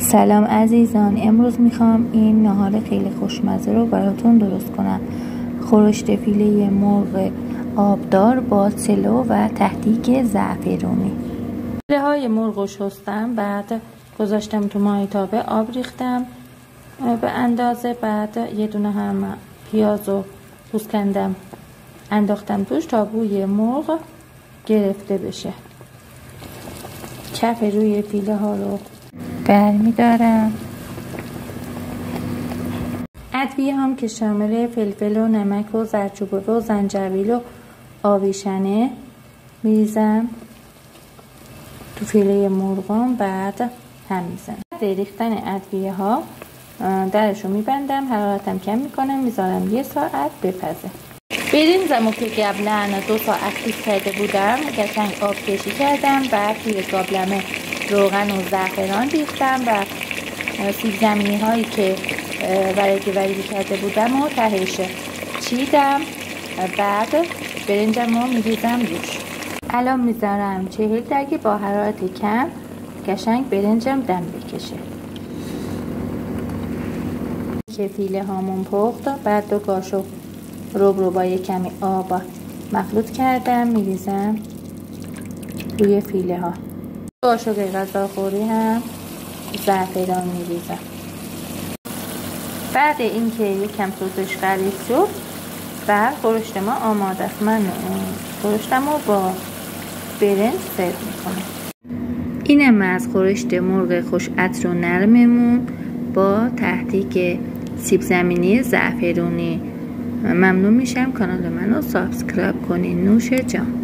سلام عزیزان، امروز میخوام این نهار خیلی خوشمزه رو براتون درست کنم. خورشت فیله مرغ آبدار با سلو و ته‌دیگ زعفرونی. فیله های مرغ رو شستم، بعد گذاشتم تو مایتابه، آب ریختم به اندازه، بعد یه دونه هم پیاز رو پوست کندم انداختم توش تا بوی مرغ گرفته بشه. کف روی فیله ها رو برمی دارم. ادویه هم که شامل فلفل و نمک و زردچوبه و زنجبیل و آویشنه میریزم تو فیله مرغام، بعد هم میزنم. بعد ریختن ادویه ها درشو میبندم، حرارتم کم میکنم، میذارم 1 ساعت بپزه. برنجمو که قبلا 2 ساعت پیش کرده بودم قشنگ آب کشی کردم، بعد توی گابلمه روغن و زعفران ریختم و سیب زمینی هایی که وریدی کرده بودم و تهش چیدم، بعد برنجمو میریزم روش. الان میذارم 40 دقیقه با حرارت کم قشنگ برنجم دم بکشه. که فیله هامون پخت، بعد 2 کاشو رو با یک کمی آب مخلوط کردم میریزم روی فیله ها. قاشق غذاخوری هم زعفران میریزم. بعد اینکه یکم سوزش غلیظ شد و خورشت ما آماده است، من خورشتم رو با برنج سرو میکنم. اینم از خورشت مرغ خوش عطر و نرممون با ته‌دیگ سیب زمینی زعفرونی. ممنون میشم کانال منو سابسکرایب کنین. نوش جان.